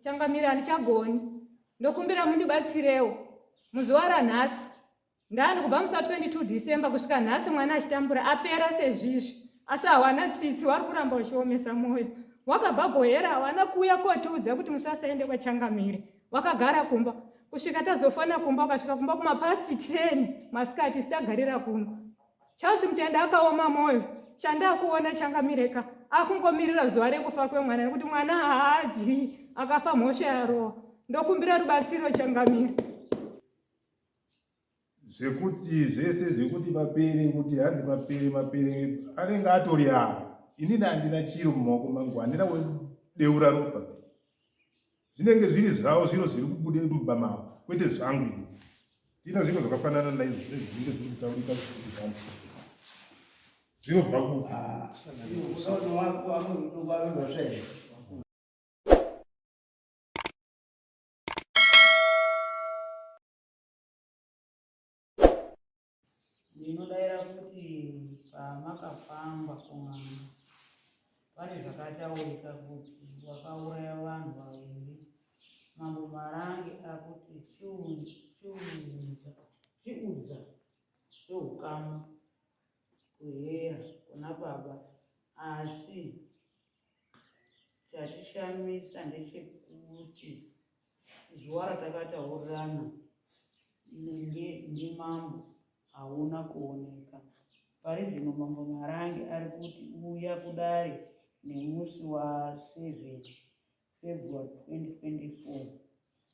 changamire handichagoni. Ndokumbira mundibatsirewo. Muzuva ranhasi ndani kubva musi wa22 December kusvika nhasi mwana achitambura apera sezvizvi. Asi hawana tsitsi, wari kuramba uchiomesa mwoyo. Wakabva Bhohera hawana kuuya kotiudza kuti musasaende kwaChangamire. Wakagara kumba. Kusvika tazofana kumba, ukasvika kumba kumapasti 10 masikati sitagarira kuno. Charles Mutenda akaoma mwoyo. Chandakuona Changamireka akungomirira zuva rekufa kwemwana nekuti mwana haadyi, akafa mhosva yarowa. Ndokumbira rubatsiro Changamire. Zvekuti zvese zvekuti mapere kuti hanzi mapere anenge atori ava. Inini handina chiro mumaoko mangu, handina wedeura ropa. Zvinenge zviri zvavo zviro zviri kubude mumba mavo, kwete zvangu ini. Tina zviro zvakafanana naizvo zvinenge zviri kutaurika kuti zvinobva kupi. Ndinodaira kuti pamakafamba kumwana pane zvakataurika kuti wakauraya vanhu vaviri. Mambo Marange akuti chiudza chehukama kuhera kuna baba, asi chatishamisa ndechekuti zuva ratakataurirana ndimambo hauna kuoneka. Pari zvino Mambo Marange ari kuti uya kudare nemusi wa7 February 2024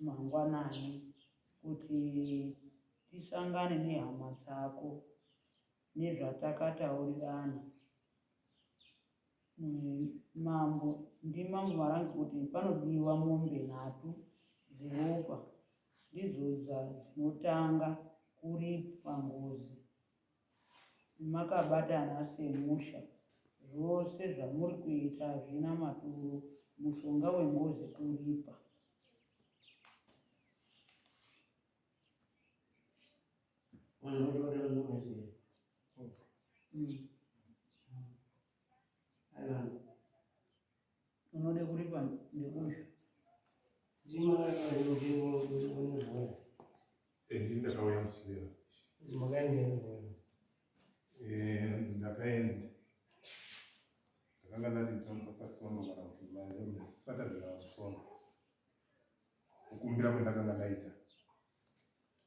mangwanani kuti tisangane nehama dzako nezvatakataurirana. Ndimambo Marange kuti panodiwa mombe 3 dzeropa, ndidzo dzinotanga Kuripa Ngozi. Makabatana semusha, zvose zvamuri kuita hazvina maturo. Mushonga weNgozi Kuripa. Unode Kuripa ndekushi? Ndakauya muswera. Ndakaenda. Ndakanga ndati ndinomusa pasono kana kuti manje sata ndikasono. Kukumbira kwendakanga ndaita.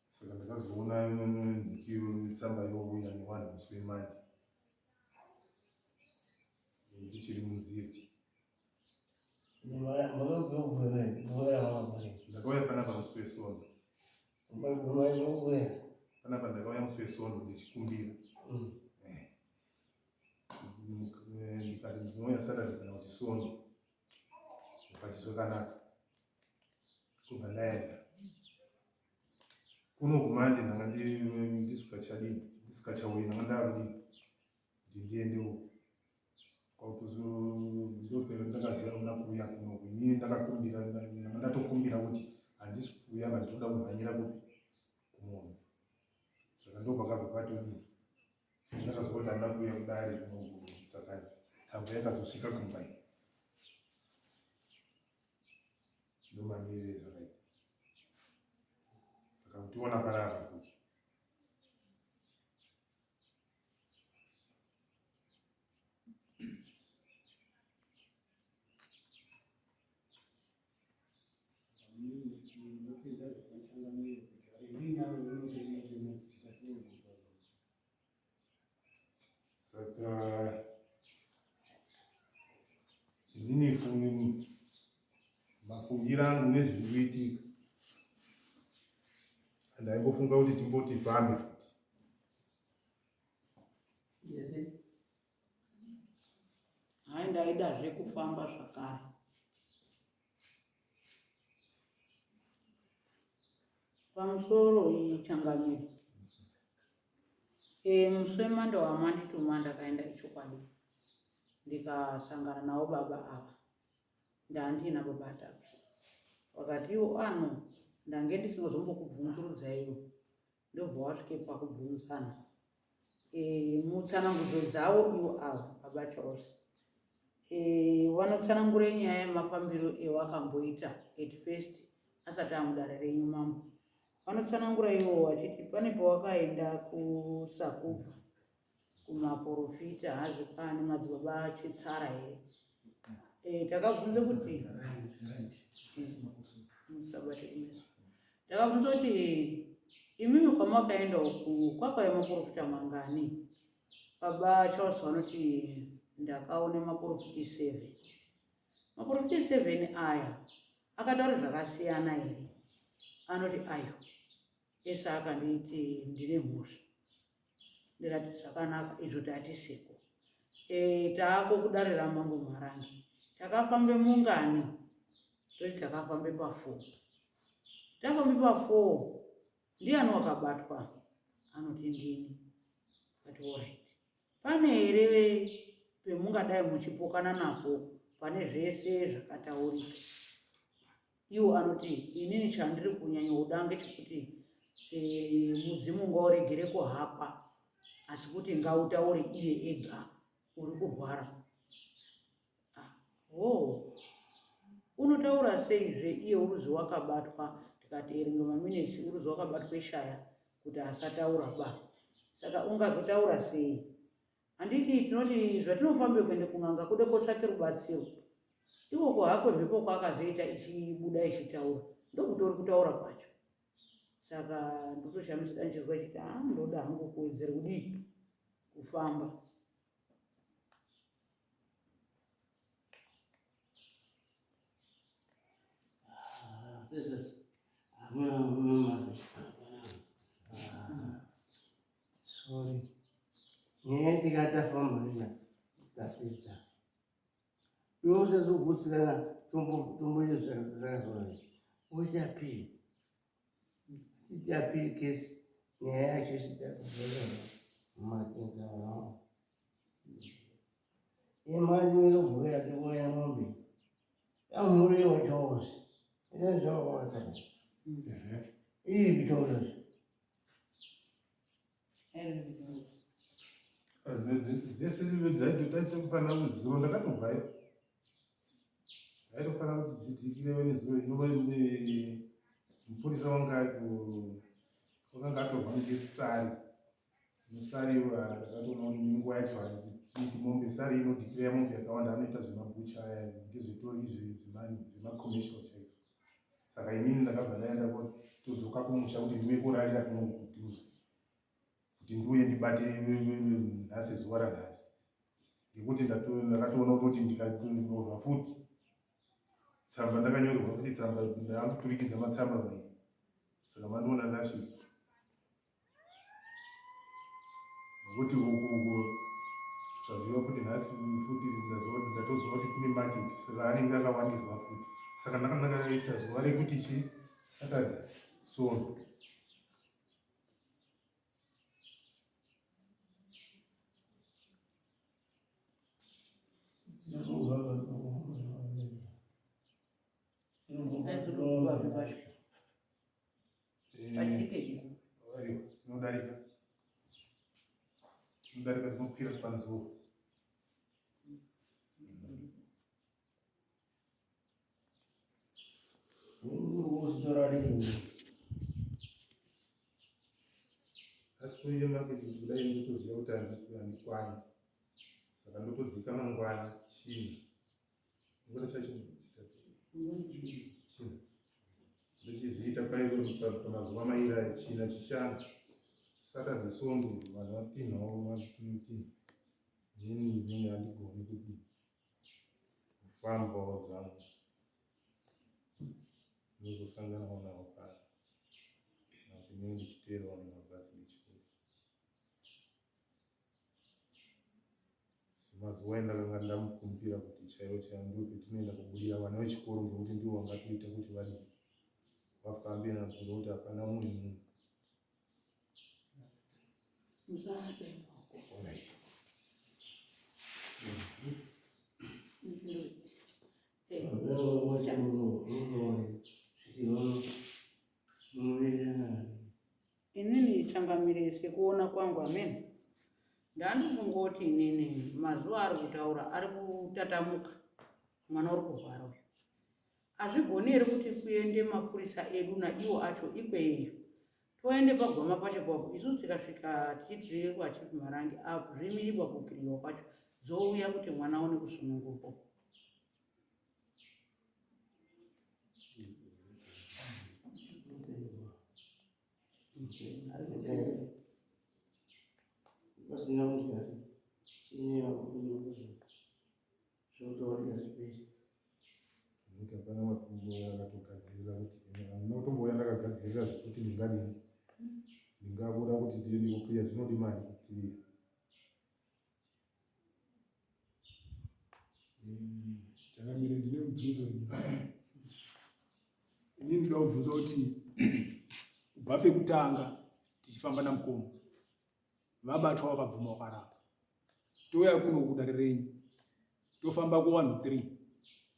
Saka ndakazoona nhiki tsamba youya newanhu musi wemandi. Ndichiri munzira. Ndakauya panapa musi wesono. Panapa ndakauya musi wesono ndichikumbira. Ndikati ndinouya Saturday kana kuti sono. Ndikati zvakanaka. Kubva ndaenda. Kuno kumandi ndanga ndisikachauyi, ndanga ndaarudini kuti ndiendewo. Ndopera ndakaziva kuna kuuya kunoku. Inini ndakakumbira, ndanga ndatokumbira kuti handisi kuuya vanhu toda kumhanyira kupi kumunhu. Saka ndopakabva patodini. Ndakazoti handina kuuya kudare kunoku, saka tsamba yakazosvika kumba. Ndomamirire zvakaita. Saka kutiona parapa futi. Saka inini mafungiro angu nezviri kuitika, ndaimbofunga kuti timboti fambe futi. Hai, ndaidazve kufamba zvakare. Pamusoro Changamire. Musemando wamandituma ndakaenda ichokwadi. Ndikasangana navo baba ava. Ndandina baba atatu. Wakati iwo ano ndange ndisingazombokubvunzurudza iwo. Ndobva wasvike pakubvunzana. Mutsanangudzo dzavo iwo ava baba chose. vanotsanangura nyaya yemafambiro ewakamboita at first asati amudare renyu mambo. Vanotsanangura ivo vachiti pane pawakaenda kusakubva kumaprofita hazi pane madzibaba achitsara here. Takabvunza kuti imimi kwamakaenda uku kwakauya maprofita mangani? Baba Charles vanoti ndakaona maprofita 7. Maprofita 7 aya akataura zvakasiyana here. Anoti ayo ese akanditi ndine mhosva. Ndikati zvakanaka izvo tatiseko. Taako kudarira mambo Marangi. Takafambe mungani toti takafambe pa4. Tafambe pa4 ndiani wakabatwa? Anoti ndini. Kati alright. Pane here pemungadai muchipokana napo pane zvese zvakataurika? Iwo anoti inini chandiri kunyanya kuda ngechekuti mudzimu ngauregere kuhapa asi kuti ngautaure iye ega uri kurwara. Unotaura seizve iye uruzi wakabatwa? Tikati erenga maminitsi uruzi wakabatwa shaya kuti asataura ba. Saka ungazotaura sei? Anditi tinoti zvatinofambe kuende kun'anga kude kotsvake rubatsiro. Iwo kuhakwe mhepo kwakazoita ichibuda ichitaura ndokuti uri kutaura kwacho. Saka ndotoshamisika ndichizwa chiti ndoda hangu kuwedzera kudii kufamba. This is sorry. Niente gata famiglia da pizza. Io se tu buzzera tumbo io se vuoi capire. Si capire che neanche si capire. Ma che no. Immagino voi a voi a mombi. È un muro di cose. Io so cosa. Io cose. Dzese taitofanira kuziva ndakatobvayo. Taitofanira kuti dzidzikire nezuva inova mupurisa wakanga atorwa ngesari. Musari takatoona kuti nenguva yacho haiti mombe. Sari inodhikira mombe yakawanda anoita zvemabhucha aya ngezvetori izvi zvemacommercial chaizvo. Saka inini ndakabva ndaenda todzoka kumusha kuti ndive kurarira kuno kudhuze. Kuti ndiuye ndibate nhasi zuva ranhasi. Ngekuti ndakatoona kuti ndikadova futi tsamba ndakanyorerwa futi tsamba ndakuturikidza matsamba mai. Saka mandoona ndasvika. Nokuti saziva futi nhasi futi ndatoziva kuti kune market. Saka anenge akawandirwa futi. Saka ndakakaisa zuva rekuti chi Saturday Sono. Tinodarika tinokwira pazuva. Asi kuine maketi kudai ndotoziva kuti handikwani. Saka ndotodzika mangwana china. Ngona chacho china. Ndochiziita pairo pamazuva maira china chishanu. Saturday Sondo vanhu vatinhawo matinha. Inini handigoni kuti kufambawo zvangu. Ndozosanganawo nawo pano. Kuti ndinenge ndichiteerawo nemabhazi ndichikuru. Mazuva endakanga ndamukumbira kuti chaiwo chaiwo ndopetinoenda kubudira vana vechikoro ngekuti ndivo vangatoita kuti vafambe nadzo ngekuti hapana mumwe munhu. Inini changamirese kuona kwangu amene Ndandikungoti inini mazuva ari kutaura ari kutatamuka, mwana uri kurwara uyu. Azvigoni here kuti kuende mapurisa edu naiwo acho ikweyo, toende pagwama pacho papo, isusu tikasvika tichitirwa chipi marangi apo zvimirirwa kukiriwa kwacho zouya kuti mwana aone kusunungurwa. Hapana matombo akatogadzirira kuti unotomboya ndakagadzirira zvekuti ndingadini ndingabuda kuti ndiende kukliya zvinodi mari kukliya. Chakamire ndine mubvunzo inini ndinoda kubvunza kuti kubva pekutanga tichifamba namukomo vabatwa vakabvuma wakarapa, touya kuno kuda renyu tofamba ku1 3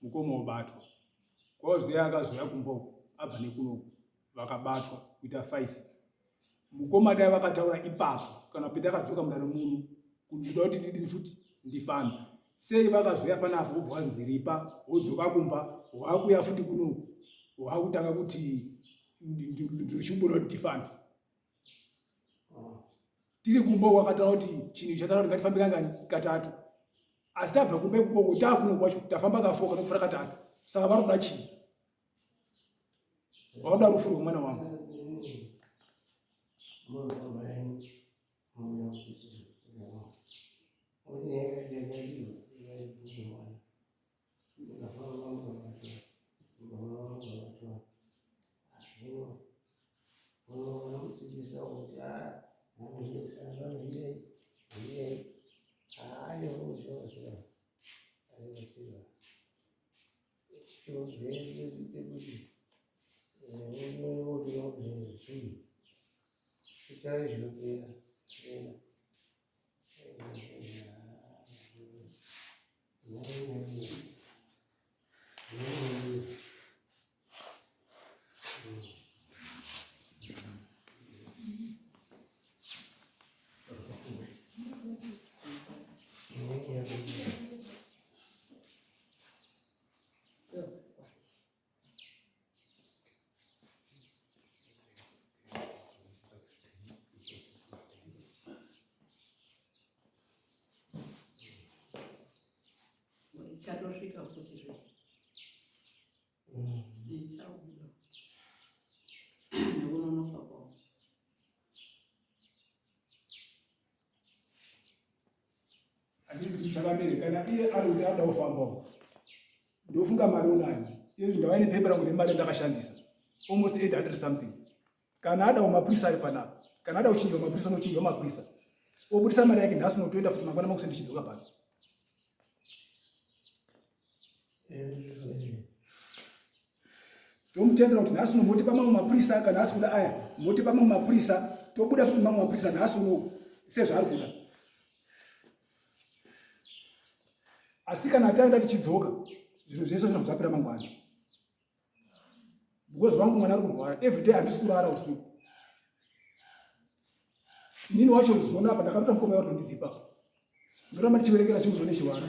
mukomo wabatwa kwazoya akazoya kumboko abva nekunoku vakabatwa kuita 5 mukoma dai vakataura ipapo kana petakadzoka mudare muno kuda kuti ndidini futi ndifambe, sei vakazoya panapo vobva vanziripa wodzoka kumba wakuya futi kunoku wakutanga kuti ndirichimbona kuti ndifambe tiri kumba wakataura kuti chinhu chataura kuti ngatifambe kangani katatu, asi tabva kumba ikoko takuno kwacho tafamba ka4 kana kufura katatu, saka varoda chii? Varoda rufuro mwana wangu. Chatosvika kuti nekunonoka kwawo. Handisi chakamere kana iye ari kuti ada kufambawo ndofunga mari unayo izvi ndava nepepa rangu nemari ndakashandisa almost 800 something. Kana ada mapurisa ari panapa, kana ada kuchinjwa mapurisa nochinjwa mapurisa obudisa mari yake nhasi notoenda futi mangwana makusi ndichidzoka pano. Tomutendera kuti nhasi nomotipa mamwe mapurisa, kana asi kuda aya motipa mamwe mapurisa tobuda futi mamwe mapurisa nhasi unoku sezvaari kuda. Asi kana taenda tichidzoka zvinhu zvese zvinhu zvapera mangwana, because vangu mwana ari kurwara everyday, handisi kurara usiku. Inini wacho ruziona apa ndakarota mukoma wato ndidzipa ndoramba ndichiverekera zvinhu zvone chiwara.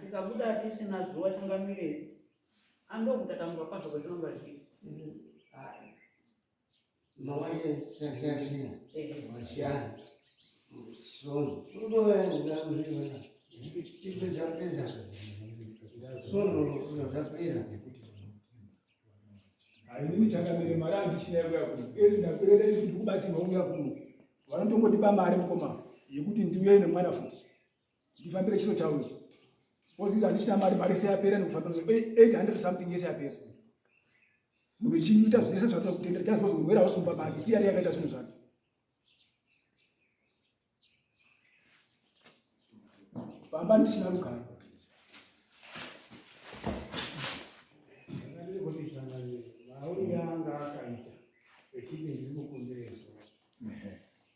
Tikabuda tisina zuva changamire andokutatamura kwazvo kwatinonga zvii. Hainini changamire mari andichina yekuya kuno. Ndaperera kuti kubatsirwa kuya kuno. Vanotongotipa mari mukoma yekuti ndiuye nemwana futi. Ndifambire chiro chawo ichi. Kozi andichina mari seyapera nekufambira 800 something yese yapera. Muchiita zvese zvatoda kutendera just because urwere husumba basi. Iyari yakaita zvinhu zvake. Pamba ndichina rugare. Mauri yanga akaita echiti ndiri mukomberezo.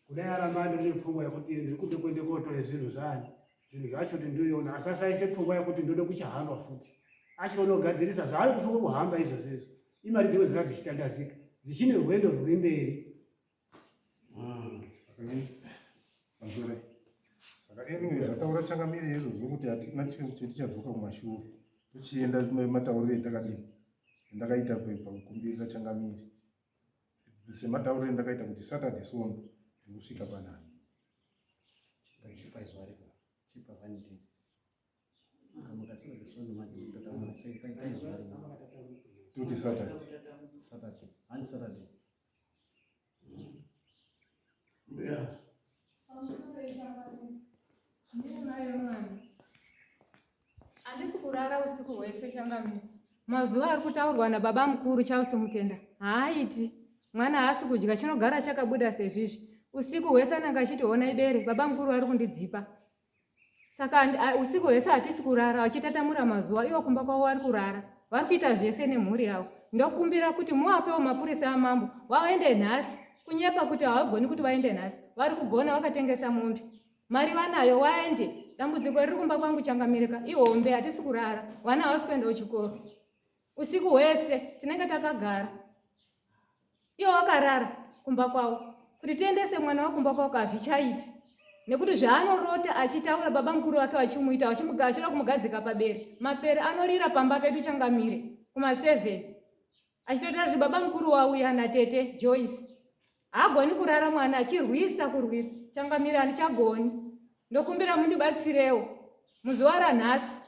Kudai Aramba ndine pfungwa yekuti ndiri kude kuende kotora zvinhu zvani. Zvinhu zvacho kuti ndoiona asasaise pfungwa yekuti ndode kuchahamba futi. Achionogadzirisa zvaari kufunga kuhamba izvozvo. Imari dzimwe dzinenge dzichitandazika dzichine rwendo rwuri mberi. Saka anyway zvataura changamire izvozvo kuti hatina chetichadzoka kumashure tochienda matauriro etakadini endakaita pakukumbirira changamire sematauriro endakaita kuti Saturday sondo ndikusvika panani tuti Saturday Yeah. Handisi kurara usiku hwese changamire. Mazuva ari kutaurwa nababa mukuru Charles Mutenda haaiti. Mwana haasi kudya chinogara chakabuda sezvizvi. Usiku hwese anenge achiti ona ibere baba mukuru ari kundidzipa. Saka usiku hwese hatisi kurara vachitatamura mazuva iwo kumba kwavo vari kurara. Vari kuita zvese nemhuri yavo. Ndokumbira kuti muvapewo mapurisa amambo vaende nhasi. Kunyepa kuti havagoni kuti vaende nhasi. Vari kugona vakatengesa mombe. Mari vanayo waende. Dambudziko riri kumba kwangu changamirika ihombe hatisi kurara. Vana havasi kuenda kuchikoro. Usiku hwese tinenge takagara. Iwo vakarara kumba kwavo. Kuti tiendese mwana wakumba kwavo hazvichaiti. Nekuti zvaanorota achitaura baba mukuru wake vachimuita achida kumugadzika pabere. Mapere anorira pamba pedu changamire kuma7. Achitotaura kuti baba mukuru wauya natete Joyce. Haagoni kurara mwana achirwisa kurwisa. Changamire handichagoni. Ndokumbira mundibatsirewo. Muzuva ranhasi.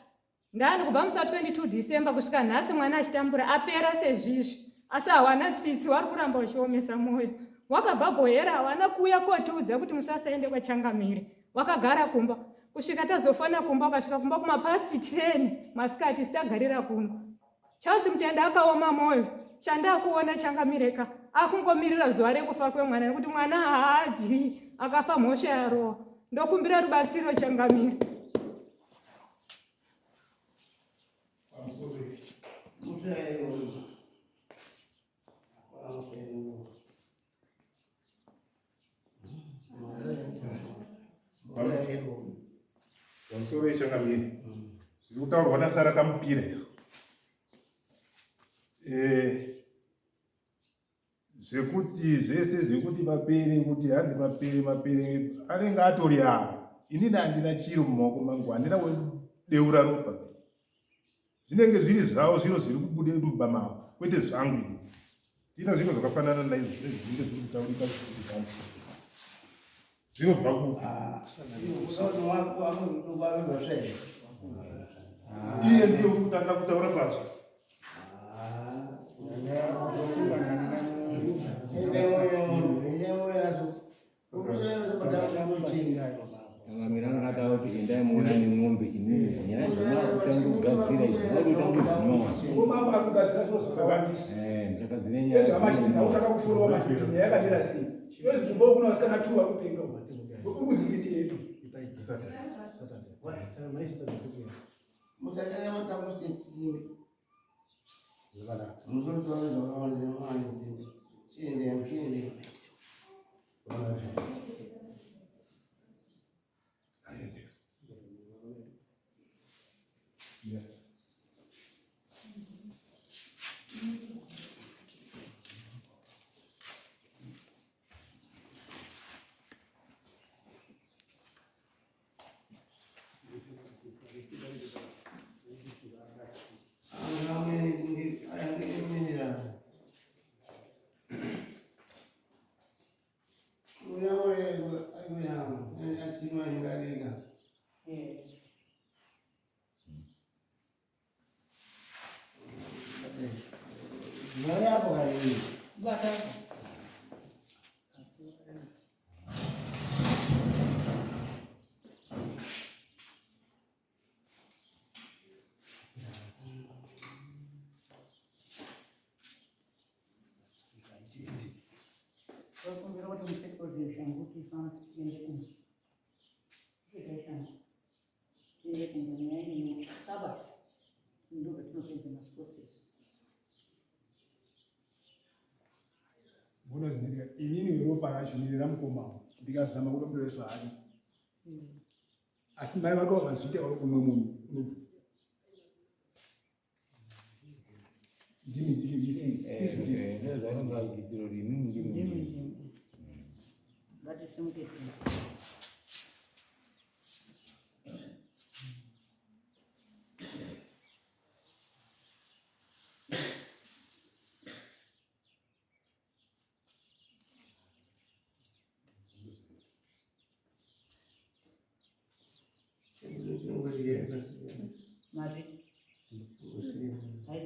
Ndani kubva musi 22 December kusvika nhasi mwana achitambura apera sezvizvi. Asi hawana tsitsi vari kuramba vachiomesa mwoyo. Wakabva Bhohera hawana kuuya kotiudza kuti musasaende kwaChangamire. Wakagara kumba. Kusvika tazofana kumba ukasvika kumba kumapasti 10 masikati sitagarira kuno. Charles Mutenda akaoma mwoyo. Chanda kuona Changamireka. Akungomirira zuva rekufa kwemwana nekuti mwana haadyi akafa mhosva yarowa. Ndokumbira rubatsiro Changamire. pamusoro yechangamire zviri kutaurwa naSara Kamupira izvo zvekuti zvese zvekuti mapere kuti hanzi mapere anenge atori avo. Inini handina chiro mumaoko mangu, handina wedeura ropa. Zvinenge zviri zvavo zviro zviri kubude mumba mavo kwete zvangu ini. Tina zviro zvakafanana naizvo zvinenge zviri kutaurika zvinobva kupi iye ndiye kutanga kutaura pacho. Changamire akataura kuti endai muona nemwombe inini nyaya dzamakutanga kugadzira idzi makutanga kuzinwa Mama akugadzira zviro zvakawandisa. ndakadzira nyaya Zvamashidza kutaka kufurawo madhoti nyaya yakadira sei. Iyo zvimbo kuna vasikana 2 vakupinga uko. Uri kuzingidi yedu. Una Mari hapo kali. Bata. Wakumbira kuti mupfeko zvangu tifana tiende kunze. Tiende kunze nyaya Sabbath. Ndo patinopedza maprocess. Mbona zvinenge inini ropa racho nira mukoma ndikazama kuti mndu hake asi mai vake vakazviita vari kumwe munhu unobva ndimi ndozvanonga achiitiro kuti inini ndimi Ngatisimukei. Mari. Hai,